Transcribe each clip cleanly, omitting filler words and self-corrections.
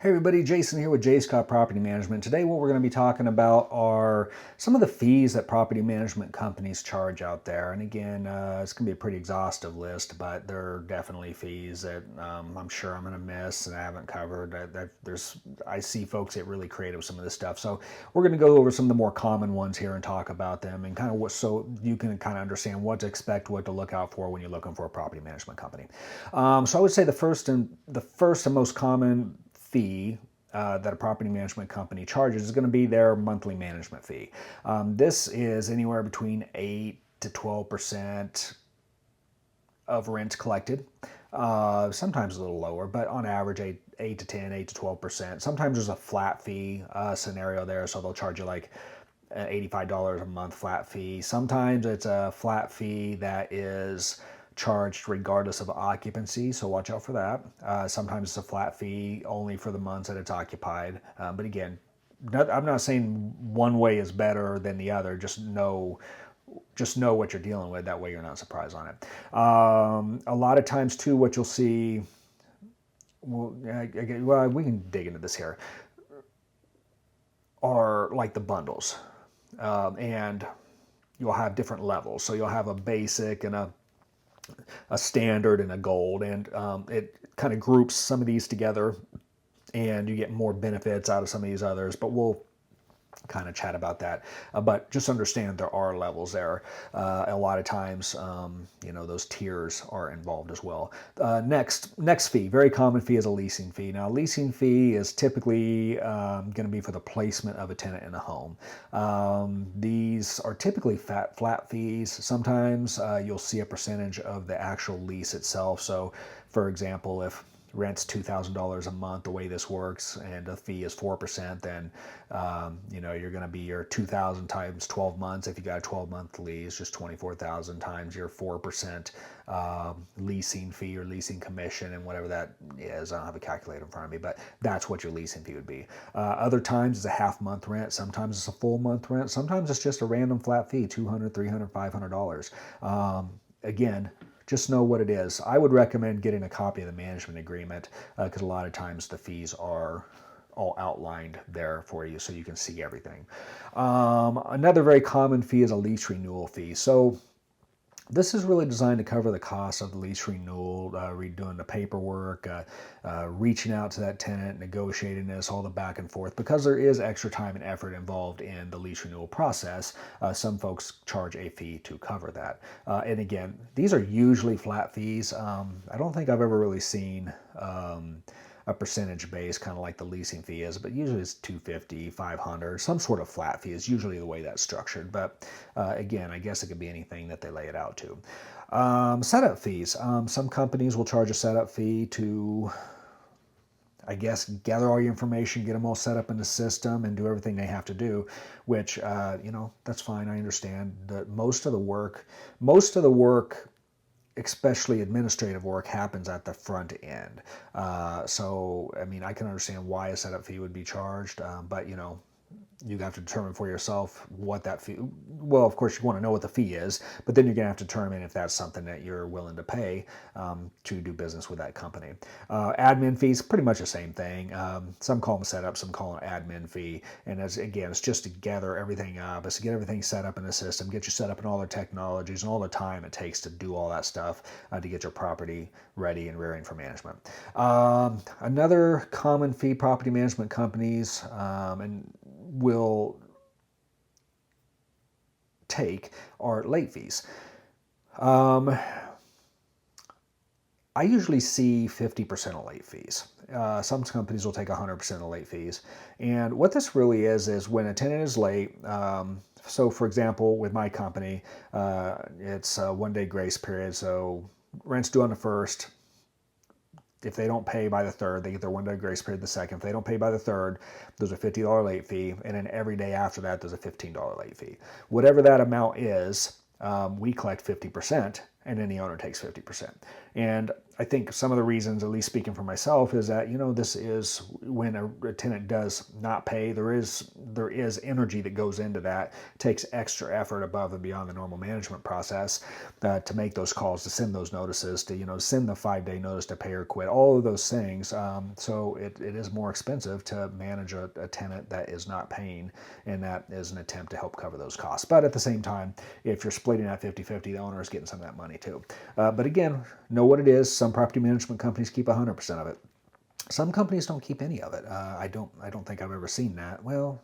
Hey everybody, Jason here with J Scott Property Management. Today what we're going to be talking about are some of the fees that property management companies charge out there. And again, it's going to be a pretty exhaustive list, but there are definitely fees that I'm sure I'm going to miss and I haven't covered. I see folks get really creative with some of this stuff. So we're going to go over some of the more common ones here and talk about them and kind of so you can kind of understand what to expect, what to look out for when you're looking for a property management company. So I would say the first and most common fee that a property management company charges is going to be their monthly management fee. This is anywhere between 8 to 12% of rent collected. Sometimes a little lower, but on average 8 to 10, 8 to 12%. Sometimes there's a flat fee scenario there, so they'll charge you like $85 a month flat fee. Sometimes it's a flat fee that is charged regardless of occupancy, so watch out for that. Sometimes it's a flat fee only for the months that it's occupied. But again, I'm not saying one way is better than the other. Just know what you're dealing with. That way you're not surprised on it. A lot of times too, what you'll see, well, we can dig into this here, are like the bundles. And you'll have different levels. So you'll have a basic and a standard and a gold, and it kind of groups some of these together and you get more benefits out of some of these others, but we'll kind of chat about that. But just understand there are levels there. A lot of times, those tiers are involved as well. Next fee, very common fee, is a leasing fee. Now, a leasing fee is typically going to be for the placement of a tenant in a home. These are typically flat fees. Sometimes you'll see a percentage of the actual lease itself. So, for example, if rent's $2,000 a month, the way this works, and the fee is 4%, then you're going to be your 2,000 times 12 months. If you got a 12-month lease, just 24,000 times your 4% leasing fee or leasing commission, and whatever that is. I don't have a calculator in front of me, but that's what your leasing fee would be. Other times it's a half-month rent. Sometimes it's a full-month rent. Sometimes it's just a random flat fee, $200, $300, $500. Again, just know what it is. I would recommend getting a copy of the management agreement because a lot of times the fees are all outlined there for you so you can see everything. Another very common fee is a lease renewal fee. So this is really designed to cover the cost of the lease renewal, redoing the paperwork, reaching out to that tenant, negotiating this, all the back and forth. Because there is extra time and effort involved in the lease renewal process, some folks charge a fee to cover that. And again, these are usually flat fees. I don't think I've ever really seen a percentage base, kind of like the leasing fee is, but usually it's $250, $500, some sort of flat fee is usually the way that's structured. But again, I guess it could be anything that they lay it out to. Setup fees. Some companies will charge a setup fee to, I guess, gather all your information, get them all set up in the system, and do everything they have to do, which, that's fine. I understand that most of the work, especially administrative work, happens at the front end. So, I mean, I can understand why a setup fee would be charged, but, you have to determine for yourself what that fee, well, of course you want to know what the fee is, but then you're going to have to determine if that's something that you're willing to pay to do business with that company. Admin fees, pretty much the same thing. Some call them setup, some call it admin fee. And it's just to gather everything up. It's to get everything set up in the system, get you set up in all the technologies and all the time it takes to do all that stuff to get your property ready and rearing for management. Another common fee property management companies will take are late fees. I usually see 50% of late fees. Some companies will take 100% of late fees. And what this really is when a tenant is late, so for example, with my company, it's a 1-day grace period. So rent's due on the 1st. If they don't pay by the 3rd, they get their 1-day grace period the 2nd. If they don't pay by the 3rd, there's a $50 late fee. And then every day after that, there's a $15 late fee. Whatever that amount is, we collect 50%, and then the owner takes 50%. And I think some of the reasons, at least speaking for myself, is that, this is when a tenant does not pay, there is energy that goes into that. It takes extra effort above and beyond the normal management process to make those calls, to send those notices, to, send the 5-day notice to pay or quit, all of those things. So it is more expensive to manage a tenant that is not paying, and that is an attempt to help cover those costs. But at the same time, if you're splitting that 50-50, the owner is getting some of that money too. But again, know what it is. Some property management companies keep 100% of it. Some companies don't keep any of it. I don't think I've ever seen that. Well,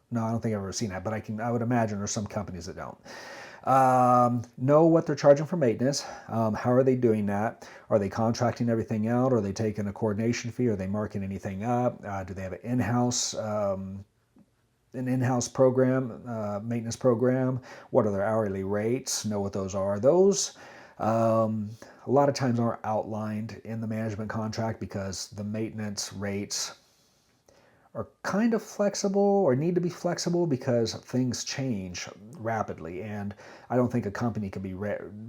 no, I don't think I've ever seen that, but I would imagine there's some companies that don't. Know what they're charging for maintenance. How are they doing that? Are they contracting everything out? Are they taking a coordination fee? Are they marking anything up? Do they have an in-house program, maintenance program? What are their hourly rates? Know what those are. Those a lot of times aren't outlined in the management contract because the maintenance rates are kind of flexible, or need to be flexible, because things change rapidly, and I don't think a company can be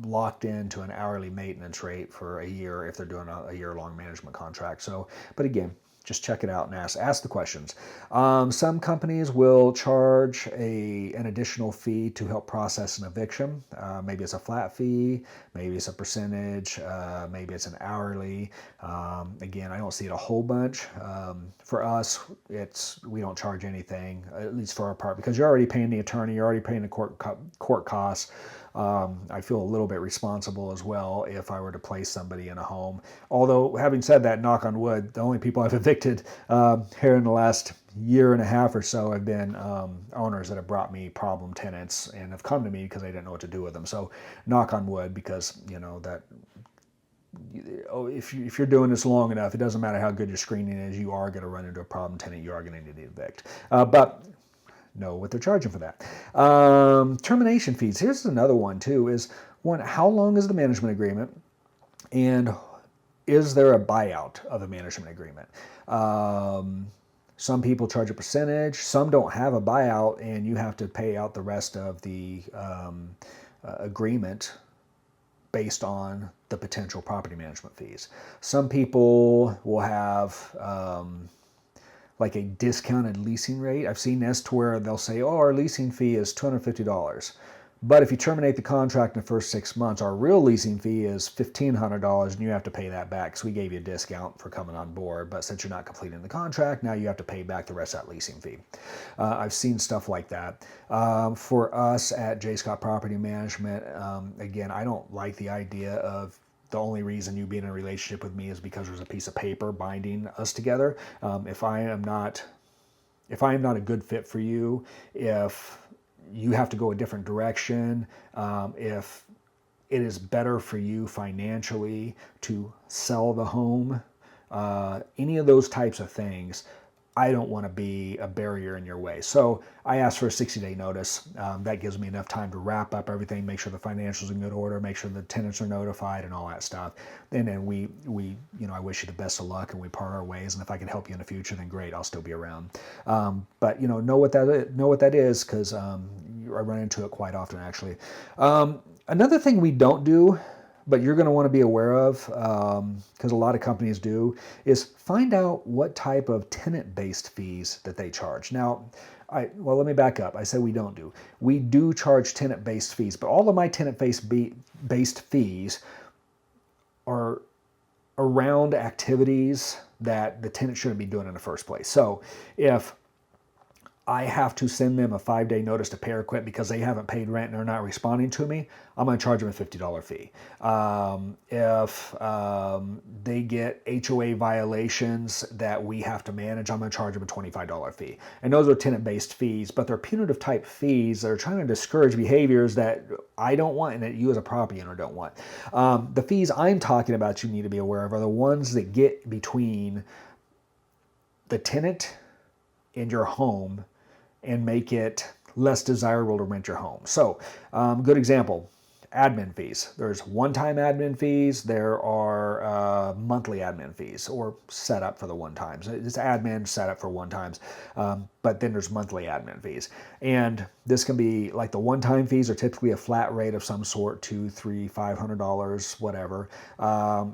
locked into an hourly maintenance rate for a year if they're doing a year-long management contract. So, but again, just check it out and ask the questions. Some companies will charge an additional fee to help process an eviction. Maybe it's a flat fee, maybe it's a percentage, maybe it's an hourly. Again, I don't see it a whole bunch. For us, we don't charge anything, at least for our part, because you're already paying the attorney, you're already paying the court costs. I feel a little bit responsible as well if I were to place somebody in a home. Although, having said that, knock on wood, the only people I've evicted here in the last year and a half or so have been owners that have brought me problem tenants and have come to me because they didn't know what to do with them. So, knock on wood, because that. If you're doing this long enough, it doesn't matter how good your screening is, you are going to run into a problem tenant, you are going to need to evict. But know what they're charging for that. Termination fees. Here's another one too, is one, how long is the management agreement? And is there a buyout of a management agreement? Some people charge a percentage, some don't have a buyout, and you have to pay out the rest of the agreement based on the potential property management fees. Some people will have like a discounted leasing rate. I've seen this to where they'll say, oh, our leasing fee is $250. But if you terminate the contract in the first 6 months, our real leasing fee is $1,500, and you have to pay that back because we gave you a discount for coming on board. But since you're not completing the contract, now you have to pay back the rest of that leasing fee. I've seen stuff like that. For us at J. Scott Property Management, again, I don't like the idea of the only reason you be in a relationship with me is because there's a piece of paper binding us together. If I am not a good fit for you, if you have to go a different direction, if it is better for you financially to sell the home, any of those types of things, I don't want to be a barrier in your way. So I asked for a 60-day notice. That gives me enough time to wrap up everything, make sure the financials are in good order, make sure the tenants are notified and all that stuff. And then we I wish you the best of luck, and we part our ways. And if I can help you in the future, then great, I'll still be around. But know what that is, because I run into it quite often, actually. Another thing we don't do, but you're going to want to be aware of, because a lot of companies do, is find out what type of tenant-based fees that they charge. Now, let me back up. I said we don't do. We do charge tenant-based fees, but all of my tenant-based fees are around activities that the tenant shouldn't be doing in the first place. So if I have to send them a 5-day notice to pay or quit because they haven't paid rent and they're not responding to me, I'm going to charge them a $50 fee. If they get HOA violations that we have to manage, I'm going to charge them a $25 fee. And those are tenant-based fees, but they're punitive type fees that are trying to discourage behaviors that I don't want and that you as a property owner don't want. The fees I'm talking about you need to be aware of are the ones that get between the tenant and your home and make it less desirable to rent your home. So, good example. admin fees. There's one-time admin fees. There are monthly admin fees, or set up for the one times. It's admin set up for one times, but then there's monthly admin fees. And this can be like the one-time fees are typically a flat rate of some sort, $200, $300, $500, whatever.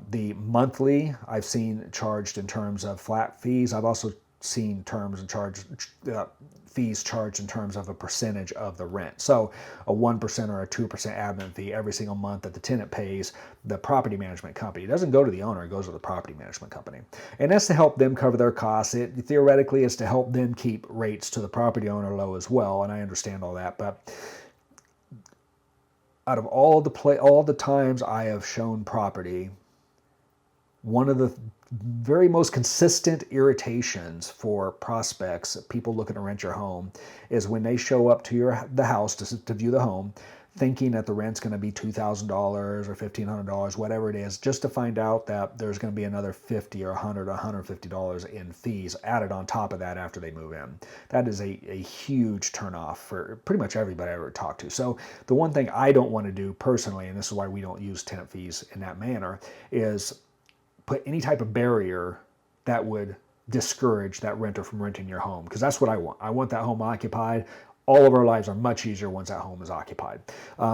The monthly I've seen charged in terms of flat fees. I've also seen terms and fees charged in terms of a percentage of the rent. So a 1% or a 2% admin fee every single month that the tenant pays the property management company. It doesn't go to the owner, it goes to the property management company. And that's to help them cover their costs. It theoretically is to help them keep rates to the property owner low as well, and I understand all that. But out of all the times I have shown property, one of the very most consistent irritations for prospects, people looking to rent your home, is when they show up to the house to view the home, thinking that the rent's going to be $2,000 or $1,500, whatever it is, just to find out that there's going to be another $50 or $100 or $150 in fees added on top of that after they move in. That is a huge turnoff for pretty much everybody I ever talked to. So the one thing I don't want to do personally, and this is why we don't use tenant fees in that manner, is put any type of barrier that would discourage that renter from renting your home, because that's what I want. I want that home occupied. All of our lives are much easier once that home is occupied.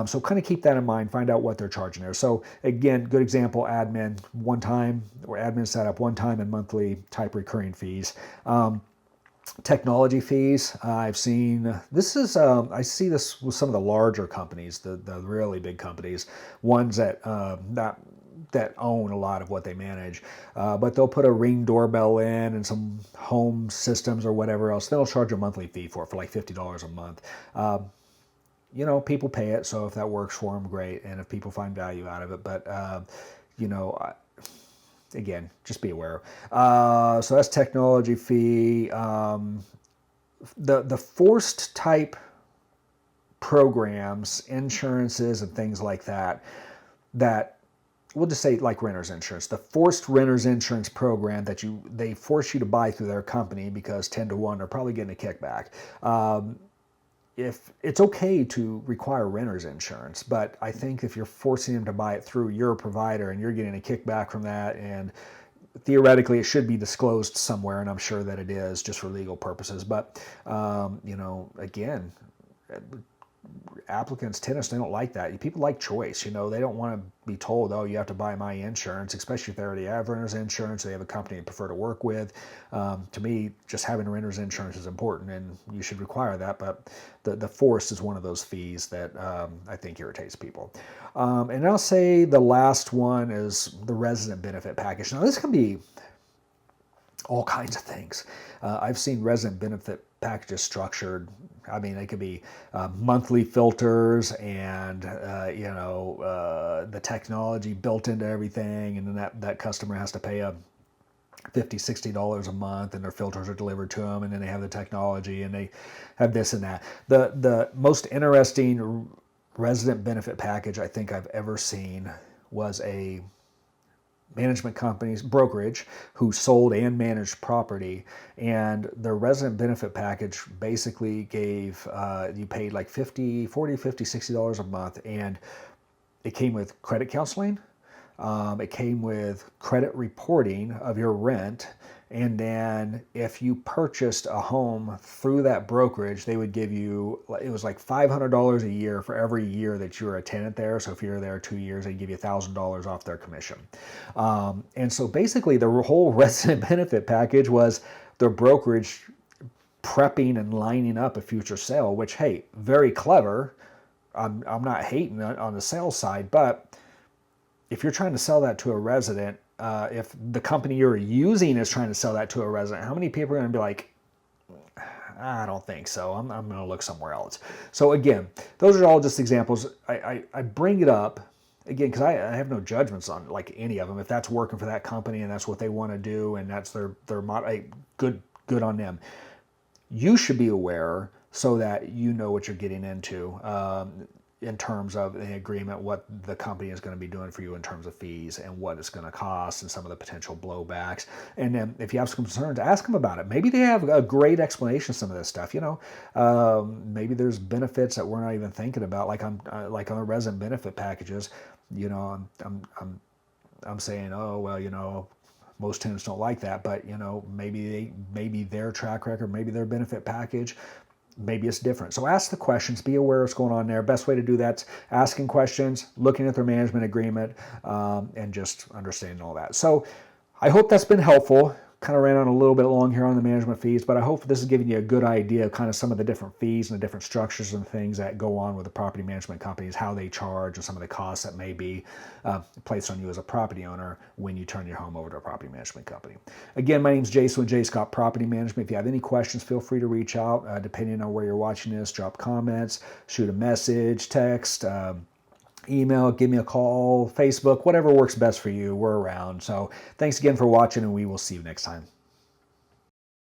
So kind of keep that in mind, find out what they're charging there. So again, good example, admin one time, or admin setup one time, and monthly type recurring fees. Technology fees, I've seen, this is, I see this with some of the larger companies, the really big companies, ones that own a lot of what they manage, but they'll put a Ring doorbell in and some home systems or whatever else. They'll charge a monthly fee for like $50 a month. People pay it, so if that works for them, great, and if people find value out of it. But again, just be aware. So that's technology fee. The forced type programs, insurances, and things like that we'll just say like renter's insurance, the forced renter's insurance program that they force you to buy through their company, because 10 to 1 are probably getting a kickback. If it's okay to require renter's insurance, but I think if you're forcing them to buy it through your provider and you're getting a kickback from that, and theoretically it should be disclosed somewhere, and I'm sure that it is just for legal purposes. But again, applicants, tenants, they don't like that. People like choice. They don't want to be told, oh, you have to buy my insurance, especially if they already have renter's insurance, they have a company they prefer to work with. To me, just having renter's insurance is important, and you should require that. But the force is one of those fees that I think irritates people. And I'll say the last one is the resident benefit package. Now, this can be all kinds of things. I've seen resident benefit packages structured. I mean, they could be monthly filters and, the technology built into everything, and then that customer has to pay $50, $60 a month, and their filters are delivered to them, and then they have the technology, and they have this and that. The most interesting resident benefit package I think I've ever seen was a management company's brokerage who sold and managed property, and their resident benefit package basically gave you paid like $50, $40, $50, $60 a month, and it came with credit counseling, it came with credit reporting of your rent, and then if you purchased a home through that brokerage, they would give you, it was like $500 a year for every year that you were a tenant there. So if you're there 2 years, they give you $1,000 off their commission. And so basically the whole resident benefit package was their brokerage prepping and lining up a future sale, which, hey, very clever. I'm not hating on the sales side, but if you're trying to sell that to a resident, if the company you're using is trying to sell that to a resident, how many people are going to be like, I don't think so, I'm going to look somewhere else. So again, those are all just examples. I bring it up, again, because I have no judgments on like any of them. If that's working for that company and that's what they want to do and that's their motto, hey, good on them. You should be aware so that you know what you're getting into. in terms of the agreement, what the company is going to be doing for you in terms of fees and what it's going to cost and some of the potential blowbacks. And then if you have some concerns, ask them about it. Maybe they have a great explanation of some of this stuff. Maybe there's benefits that we're not even thinking about, like like on the resident benefit packages. I'm saying, oh well, most tenants don't like that, but maybe their track record, maybe their benefit package, maybe it's different. So ask the questions, be aware of what's going on there. Best way to do that's asking questions, looking at their management agreement, and just understanding all that. So I hope that's been helpful. Kind of ran on a little bit long here on the management fees, but I hope this is giving you a good idea of kind of some of the different fees and the different structures and things that go on with the property management companies, how they charge, and some of the costs that may be placed on you as a property owner when you turn your home over to a property management company. Again, my name is Jason with J. Scott Property Management. If you have any questions, feel free to reach out. Depending on where you're watching this, drop comments, shoot a message, text, email, give me a call, Facebook, whatever works best for you. We're around. So thanks again for watching, and we will see you next time.